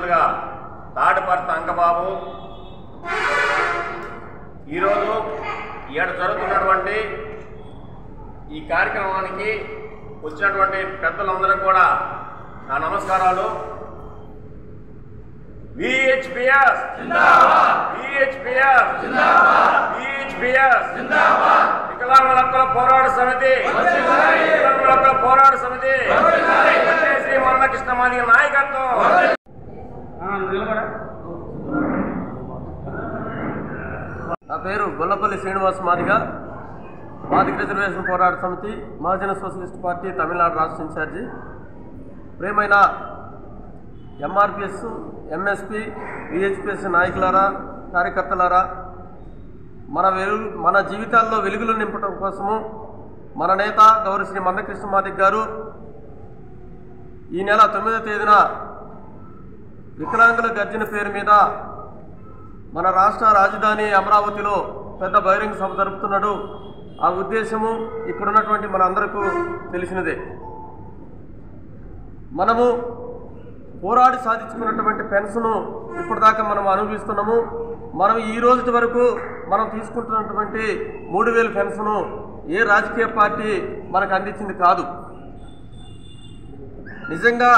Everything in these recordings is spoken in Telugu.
అధ్యక్షులుగా తాడిపర్తి అంకబాబు ఈరోజు ఏడు జరుగుతున్నటువంటి ఈ కార్యక్రమానికి వచ్చినటువంటి పెద్దలందరూ కూడా నా నమస్కారాలు. VHPS జిందాబాద్, VHPS జిందాబాద్, VHPS జిందాబాద్. వికలాంగుల హక్కుల పోరాట సమితి, వికలాంగుల హక్కుల పోరాట సమితి, శ్రీ మందకృష్ణ మాదిగ నాయకత్వం. నా పేరు గొల్లపల్లి శ్రీనివాస్ మాదిగ, మాదిగ రిజర్వేషన్ పోరాట సమితి, మహాజన సోషలిస్ట్ పార్టీ తమిళనాడు రాష్ట్ర ఇన్ఛార్జి. ప్రియమైన MRPS, MSP, VHPS నాయకులారా, కార్యకర్తలారా, మన జీవితాల్లో వెలుగులు నింపడం కోసము మన నేత గౌరవ శ్రీ మందకృష్ణ మాదిగ గారు ఈ నెల 9వ తేదీన వికలాంగుల గర్జన పేరు మీద మన రాష్ట్ర రాజధాని అమరావతిలో పెద్ద బహిరంగ సభ జరుపుతున్నాడు. ఆ ఉద్దేశము ఇక్కడ ఉన్నటువంటి మన అందరికీ తెలిసినదే. మనము పోరాడి సాధించుకున్నటువంటి పెన్షన్ ఇప్పటిదాకా మనం అనుభవిస్తున్నాము. మనం ఈ రోజు వరకు మనం తీసుకుంటున్నటువంటి 3000 పెన్షన్ ఏ రాజకీయ పార్టీ మనకు అందించింది కాదు. నిజంగా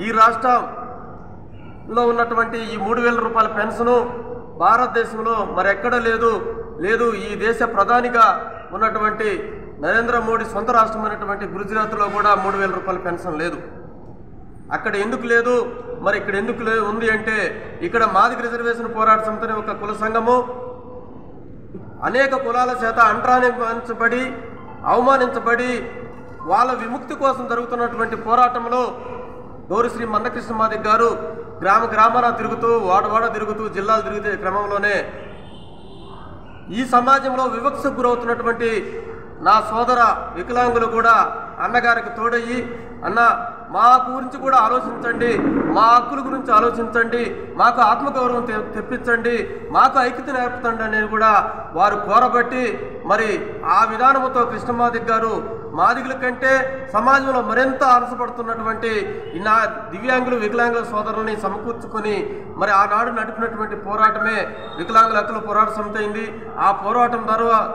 ఈ రాష్ట్రంలో ఉన్నటువంటి ఈ 3000 రూపాయల పెన్షను భారతదేశంలో మరెక్కడ లేదు. ఈ దేశ ప్రధానిగా ఉన్నటువంటి నరేంద్ర మోడీ సొంత రాష్ట్రమైనటువంటి గుజరాత్లో కూడా 3000 రూపాయల పెన్షన్ లేదు. అక్కడ ఎందుకు లేదు, మరి ఇక్కడ ఎందుకు ఉంది అంటే, ఇక్కడ మాదిగ రిజర్వేషన్ పోరాట సమితి అనే ఒక కుల సంఘము అనేక కులాల చేత అంటరానించబడి అవమానించబడి వాళ్ళ విముక్తి కోసం జరుగుతున్నటువంటి పోరాటంలో గౌరవ శ్రీ మందకృష్ణ మాదిగ గారు గ్రామాన తిరుగుతూ, వాడ తిరుగుతూ, జిల్లాలు తిరిగే క్రమంలోనే ఈ సమాజంలో వివక్షకు గురవుతున్నటువంటి నా సోదర వికలాంగులు కూడా అన్నగారికి తోడయ్యి, అన్న మా గురించి కూడా ఆలోచించండి, మా హక్కుల గురించి ఆలోచించండి, మాకు ఆత్మగౌరవం తెప్పించండి, మాకు ఐక్యత నేర్పుతండి అనేది కూడా వారు కోరబట్టి, మరి ఆ విధానముతో కృష్ణ మాదిగ గారు మాదిగల కంటే సమాజంలో మరింత అలసపడుతున్నటువంటి నా దివ్యాంగులు వికలాంగుల సోదరుల్ని సమకూర్చుకొని మరి ఆనాడు నడిపినటువంటి పోరాటమే వికలాంగుల హక్కుల పోరాట సమితి అయింది. ఆ పోరాటం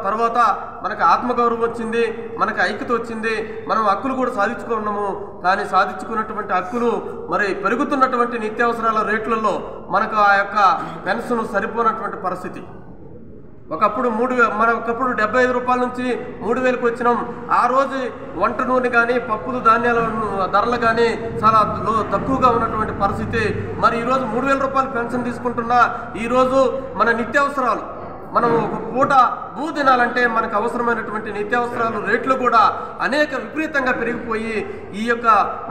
తర్వాత మనకు ఆత్మగౌరవం వచ్చింది, మనకు ఐక్యత వచ్చింది, మనం హక్కులు కూడా సాధించుకున్నాము. కానీ సాధించుకున్నటువంటి హక్కులు మరి పెరుగుతున్నటువంటి నిత్యావసరాల రేట్లలో మనకు ఆ యొక్క పెన్షన్ సరిపోనటువంటి పరిస్థితి. ఒకప్పుడు 75 రూపాయల నుంచి 3000కి వచ్చినాం. ఆ రోజు వంట నూనె కానీ పప్పులు ధాన్యాల ధరలు కానీ చాలా తక్కువగా ఉన్నటువంటి పరిస్థితి. మరి ఈరోజు 3000 రూపాయలు పెన్షన్ తీసుకుంటున్నా ఈరోజు మన నిత్యావసరాలు, మనం ఒక పూట భూ తినాలంటే మనకు అవసరమైనటువంటి నిత్యావసరాలు రేట్లు కూడా అనేక విపరీతంగా పెరిగిపోయి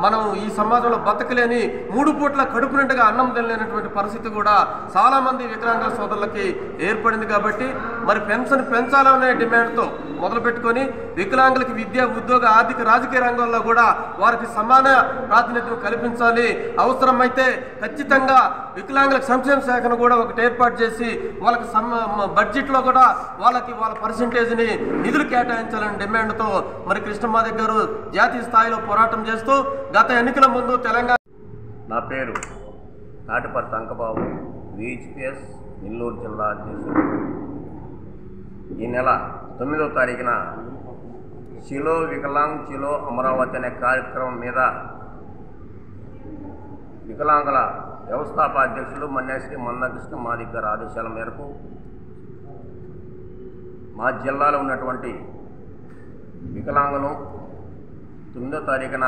మనం ఈ సమాజంలో బతకలేని 3 పూట్ల కడుపు నిండుగా అన్నం తినలేనటువంటి పరిస్థితి కూడా చాలామంది వికలాంగుల సోదరులకి ఏర్పడింది. కాబట్టి మరి పెన్షన్ పెంచాలనే డిమాండ్తో మొదలుపెట్టుకొని వికలాంగులకి విద్య, ఉద్యోగ, ఆర్థిక, రాజకీయ రంగంలో కూడా వారికి సమాన ప్రాతినిధ్యం కల్పించాలి. అవసరమైతే ఖచ్చితంగా వికలాంగుల సంక్షేమ శాఖను కూడా ఒకటి ఏర్పాటు చేసి వాళ్ళకి బడ్జెట్లో కూడా వాళ్ళ పర్సంటేజ్ని నిధులు కేటాయించాలని డిమాండ్తో మరి కృష్ణ మాదిగ గారు జాతీయ స్థాయిలో పోరాటం చేస్తూ గత ఎన్నికల ముందు తెలంగాణ. నా పేరు తాటిపర్తి అంకబాబు, VHPS నెల్లూరు జిల్లా అధ్యక్షుడు. ఈ నెల 9వ తారీఖున చిలో వికలాంగ్ చిలో అమరావతి అనే కార్యక్రమం మీద వికలాంగుల వ్యవస్థాపక అధ్యక్షులు శ్రీ మందకృష్ణ మాదిగ గారి ఆదేశాల మేరకు మా జిల్లాలో ఉన్నటువంటి వికలాంగులు 9వ తారీఖున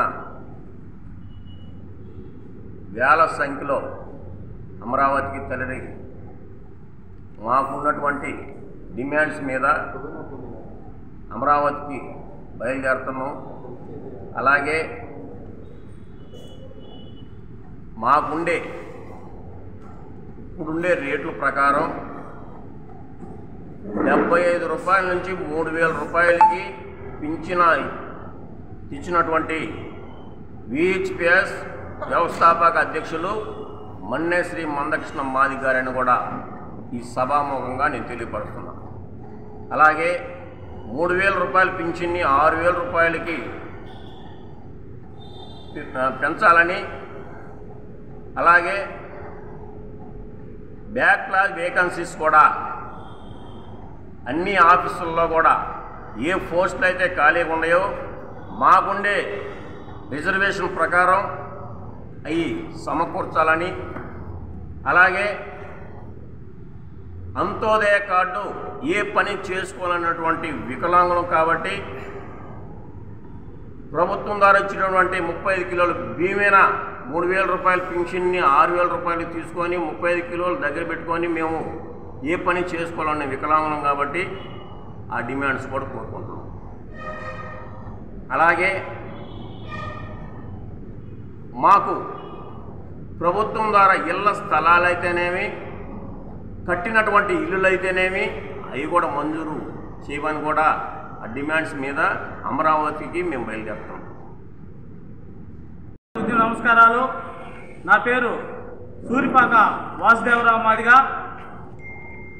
వేల సంఖ్యలో అమరావతికి తరలి మాకున్నటువంటి డిమాండ్స్ మీద అమరావతికి బయలుదేరుతున్నాం. అలాగే ఇప్పుడుండే రేట్ల ప్రకారం 75 రూపాయల నుంచి 3000 రూపాయలకి ఇచ్చినటువంటి VHPS వ్యవస్థాపక అధ్యక్షులు శ్రీ మందకృష్ణ మాదిగ గారిని కూడా ఈ సభాముఖంగా నేను తెలియపరుస్తున్నాను. అలాగే 3000 రూపాయల పింఛన్ని 6000 రూపాయలకి పెంచాలని, అలాగే బ్యాక్లాగ్ వేకెన్సీస్ కూడా అన్ని ఆఫీసుల్లో కూడా ఏ పోస్టులు అయితే ఖాళీగా ఉన్నాయో మాకుండే రిజర్వేషన్ ప్రకారం అవి సమకూర్చాలని, అలాగే అంత్యోదయ కార్డు ఏ పని చేసుకోవాలన్నటువంటి వికలాంగులు కాబట్టి ప్రభుత్వం ద్వారా ఇచ్చినటువంటి 35 కిలోల బియ్యమైన 3,000 రూపాయల పింఛన్ని 6,000 రూపాయలు తీసుకొని 35 కిలోలు దగ్గర పెట్టుకొని మేము ఏ పని చేసుకోవాలనే వికలాంగులం కాబట్టి ఆ డిమాండ్స్ కూడా కోరుకుంటున్నాం. అలాగే మాకు ప్రభుత్వం ద్వారా ఇళ్ల స్థలాలు అయితేనేమి, కట్టినటువంటి ఇల్లులు అయితేనేమి అవి కూడా మంజూరు చేయమని కూడా ఆ డిమాండ్స్ మీద అమరావతికి మేము బయలుదేరుతాం. నమస్కారాలు. నా పేరు సూరిపాక వాసుదేవరావు మాదిగ.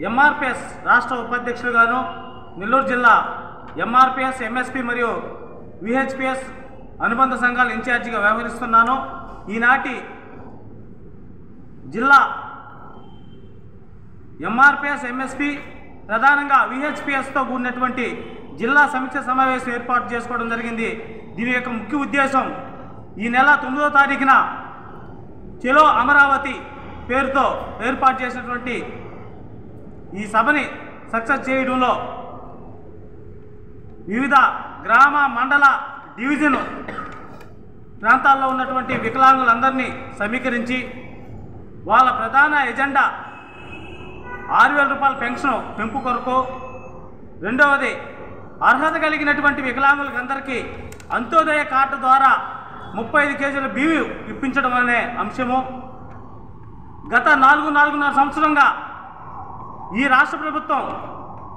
ఎంఆర్పిఎస్ రాష్ట్ర ఉపాధ్యక్షులుగాను, నెల్లూరు జిల్లా ఎంఆర్పిఎస్, ఎంఎస్పి మరియు విహెచ్పిఎస్ అనుబంధ సంఘాల ఇన్ఛార్జిగా వ్యవహరిస్తున్నాను. ఈనాటి జిల్లా ఎంఆర్పిఎస్, ఎంఎస్పి, ప్రధానంగా విహెచ్పిఎస్తో కూడినటువంటి జిల్లా సమీక్ష సమావేశం ఏర్పాటు చేసుకోవడం జరిగింది. దీని యొక్క ముఖ్య ఉద్దేశం ఈ నెల 9వ తారీఖున చెలో అమరావతి పేరుతో ఏర్పాటు చేసినటువంటి ఈ సభని సక్సెస్ చేయడంలో వివిధ గ్రామ, మండల, డివిజన్ ప్రాంతాల్లో ఉన్నటువంటి వికలాంగులందరినీ సమీకరించి వాళ్ళ ప్రధాన ఎజెండా 6,000 రూపాయల పెన్షన్ పెంపు కొరకు, రెండవది అర్హత కలిగినటువంటి వికలాంగులకందరికీ అంత్యోదయ కార్డు ద్వారా 35 కేజీల బియ్యం ఇప్పించడం అనే అంశము. గత 4.5 సంవత్సరంగా ఈ రాష్ట్ర ప్రభుత్వం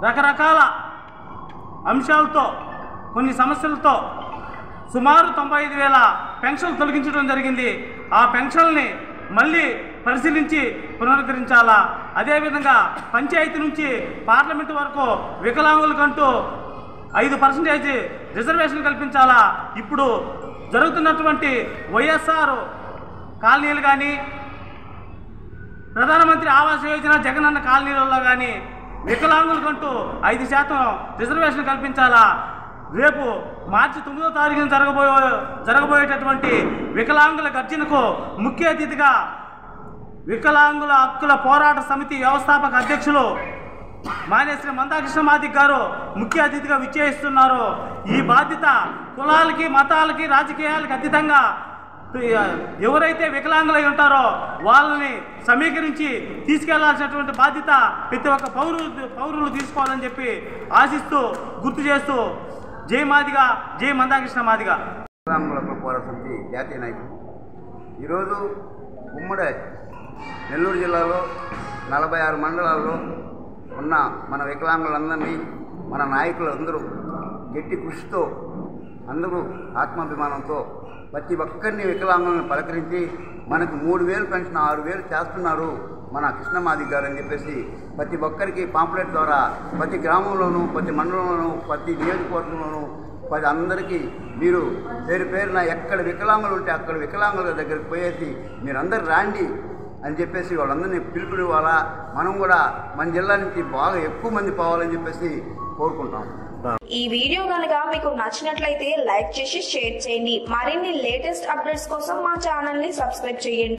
రకరకాల అంశాలతో, కొన్ని సమస్యలతో సుమారు 95,000 పెన్షన్లు తొలగించడం జరిగింది. ఆ పెన్షన్ని మళ్ళీ పరిశీలించి పునరుద్ధరించాలా. అదేవిధంగా పంచాయతీ నుంచి పార్లమెంటు వరకు వికలాంగులకంటూ 5% రిజర్వేషన్ కల్పించాలా. ఇప్పుడు జరుగుతున్నటువంటి వైఎస్ఆర్ కాలనీలు కానీ, ప్రధానమంత్రి ఆవాస్ యోజన జగనన్న కాలనీలలో కానీ వికలాంగులకంటూ 5% రిజర్వేషన్ కల్పించాలా. రేపు మార్చి 9వ తారీఖున జరగబోయేటటువంటి వికలాంగుల గర్జనకు ముఖ్య అతిథిగా వికలాంగుల హక్కుల పోరాట సమితి వ్యవస్థాపక అధ్యక్షులు మానేశ్వరి మందాకృష్ణ మాదిగ గారు ముఖ్య అతిథిగా విచ్చేస్తున్నారు. ఈ బాధ్యత కులాలకి, మతాలకి, రాజకీయాలకు అతీతంగా ఎవరైతే వికలాంగులై ఉంటారో వాళ్ళని సమీకరించి తీసుకెళ్లాల్సినటువంటి బాధ్యత ప్రతి ఒక్క పౌరులు తీసుకోవాలని చెప్పి ఆశిస్తూ, గుర్తు చేస్తూ జై మాదిగ, జై మందాకృష్ణ మాదిగ. వికలాంగుల పోరాట సమితి జాతీయ నాయకులు ఈరోజు ఉమ్మడి నెల్లూరు జిల్లాలో 46 మండలాల్లో ఉన్న మన వికలాంగులందరినీ మన నాయకులు అందరూ గట్టి కృషితో, అందరూ ఆత్మాభిమానంతో ప్రతి ఒక్కరిని వికలాంగులను పలకరించి మనకు 3,000 పెన్షన్ 6,000 చేస్తున్నారు మన కృష్ణమాదిగ గారు అని చెప్పేసి ప్రతి ఒక్కరికి పాంప్లెట్ ద్వారా ప్రతి గ్రామంలోనూ, ప్రతి మండలంలోనూ, ప్రతి నియోజకవర్గంలోనూ అందరికీ మీరు పేరున ఎక్కడ వికలాంగులు ఉంటే అక్కడ వికలాంగుల దగ్గరికి పోయేసి మీరందరూ రాండి అని చెప్పేసి వాళ్ళందరినీ పిలుపునివ్వాలా. మనం కూడా మన జిల్లా నుంచి బాగా ఎక్కువ మంది పోవాలని చెప్పేసి కోరుకుంటాం. ఈ వీడియో కనుక మీకు నచ్చినట్లయితే లైక్ చేసి షేర్ చేయండి. మరిన్ని లేటెస్ట్ అప్డేట్స్ కోసం మా ఛానల్ ని సబ్స్క్రైబ్ చేయండి.